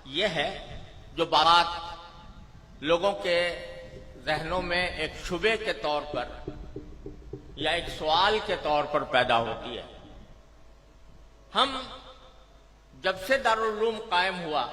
یہ ہے جو بات لوگوں کے ذہنوں میں ایک شبے کے طور پر یا ایک سوال کے طور پر پیدا ہوتی ہے۔ ہم جب سے دارالعلوم قائم ہوا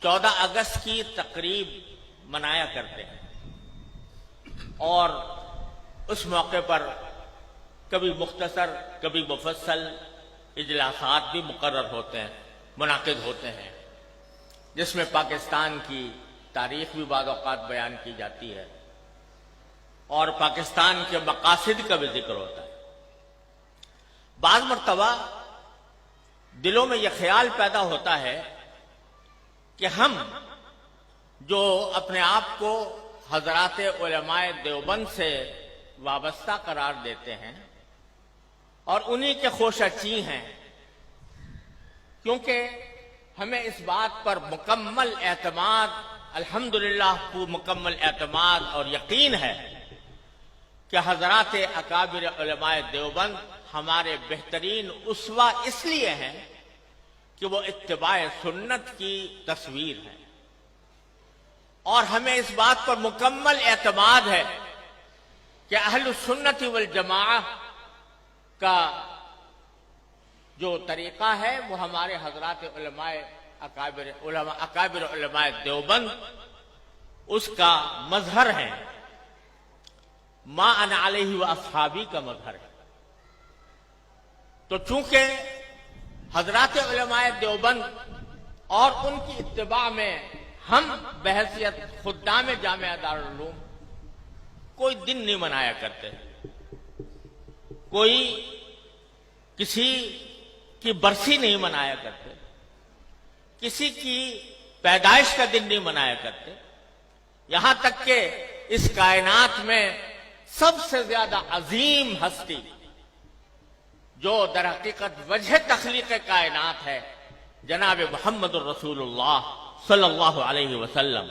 14 اگست کی تقریب منایا کرتے ہیں، اور اس موقع پر کبھی مختصر کبھی مفصل اجلاسات بھی مقرر ہوتے ہیں، منعقد ہوتے ہیں، جس میں پاکستان کی تاریخ بھی بعض اوقات بیان کی جاتی ہے اور پاکستان کے مقاصد کا بھی ذکر ہوتا ہے۔ بعض مرتبہ دلوں میں یہ خیال پیدا ہوتا ہے کہ ہم جو اپنے آپ کو حضرات علماء دیوبند سے وابستہ قرار دیتے ہیں اور انہی کے خوشہ چی ہیں، کیونکہ ہمیں اس بات پر مکمل اعتماد، الحمدللہ مکمل اعتماد اور یقین ہے کہ حضرات اکابر علماء دیوبند ہمارے بہترین اسوہ اس لیے ہیں کہ وہ اتباع سنت کی تصویر ہے، اور ہمیں اس بات پر مکمل اعتماد ہے کہ اہل السنت والجماعہ کا جو طریقہ ہے وہ ہمارے حضرات اکابر علماء دیوبند اس کا مظہر ہے، ما انا علیہ و اصحابی کا مظہر ہے۔ تو چونکہ حضرات علماء دیوبند اور ان کی اتباع میں ہم بحیثیت خدام جامعہ دارالعلوم کوئی دن نہیں منایا کرتے، کوئی کسی کی برسی نہیں منایا کرتے، کسی کی پیدائش کا دن نہیں منایا کرتے، یہاں تک کہ اس کائنات میں سب سے زیادہ عظیم ہستی جو در حقیقت وجہ تخلیق کائنات ہے، جناب محمد الرسول اللہ صلی اللہ علیہ وسلم،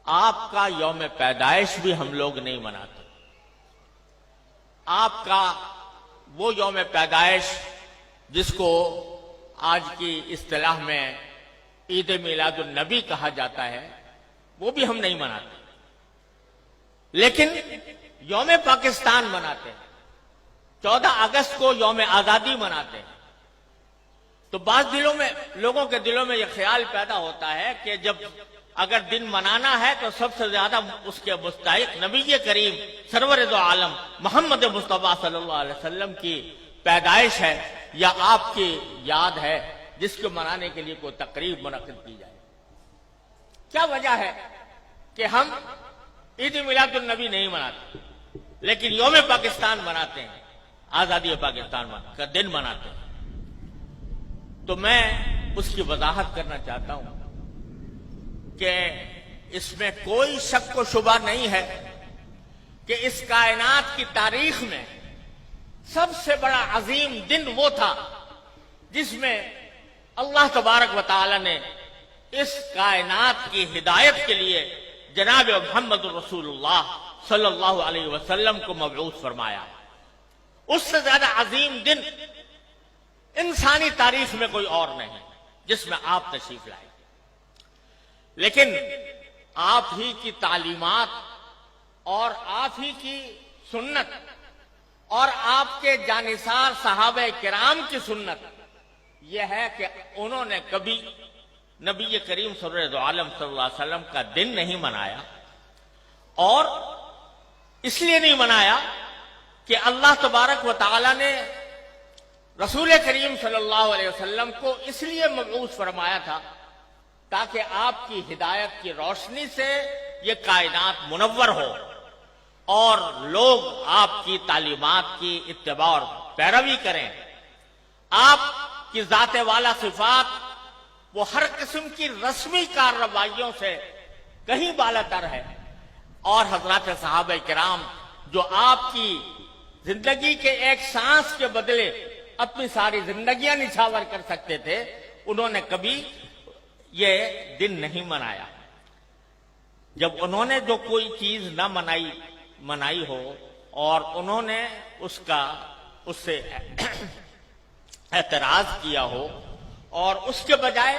آپ کا یوم پیدائش بھی ہم لوگ نہیں مناتے۔ آپ کا وہ یوم پیدائش جس کو آج کی اصطلاح میں عید میلاد النبی کہا جاتا ہے، وہ بھی ہم نہیں مناتے، لیکن یوم پاکستان مناتے ہیں، 14 اگست کو یوم آزادی مناتے ہیں۔ تو بعض لوگوں کے دلوں میں یہ خیال پیدا ہوتا ہے کہ جب اگر دن منانا ہے تو سب سے زیادہ اس کے مستحق نبی کریم سرور دو عالم محمد مصطفیٰ صلی اللہ علیہ وسلم کی پیدائش ہے یا آپ کی یاد ہے، جس کو منانے کے لیے کوئی تقریب منعقد کی جائے۔ کیا وجہ ہے کہ ہم عید میلاد النبی نہیں مناتے لیکن یوم پاکستان مناتے ہیں، آزادی پاکستان کا دن مناتے ہیں؟ تو میں اس کی وضاحت کرنا چاہتا ہوں کہ اس میں کوئی شک و شبہ نہیں ہے کہ اس کائنات کی تاریخ میں سب سے بڑا عظیم دن وہ تھا جس میں اللہ تبارک و تعالی نے اس کائنات کی ہدایت کے لیے جناب محمد رسول اللہ صلی اللہ علیہ وسلم کو مبعوث فرمایا۔ اس سے زیادہ عظیم دن انسانی تاریخ میں کوئی اور نہیں جس میں آپ تشریف لائے، لیکن آپ ہی کی تعلیمات اور آپ ہی کی سنت اور آپ کے جانثار صحابہ کرام کی سنت یہ ہے کہ انہوں نے کبھی نبی کریم سرور عالم صلی اللہ علیہ وسلم کا دن نہیں منایا، اور اس لیے نہیں منایا کہ اللہ تبارک و تعالی نے رسول کریم صلی اللہ علیہ وسلم کو اس لیے مبعوث فرمایا تھا تاکہ آپ کی ہدایت کی روشنی سے یہ کائنات منور ہو اور لوگ آپ کی تعلیمات کی اتباع اور پیروی کریں۔ آپ کی ذات والا صفات وہ ہر قسم کی رسمی کارروائیوں سے کہیں بالاتر ہے، اور حضرات صحابہ کرام جو آپ کی زندگی کے ایک سانس کے بدلے اپنی ساری زندگیاں نچھاور کر سکتے تھے، انہوں نے کبھی یہ دن نہیں منایا۔ جب انہوں نے جو کوئی چیز نہ منائی ہو اور انہوں نے اس سے اعتراض کیا ہو اور اس کے بجائے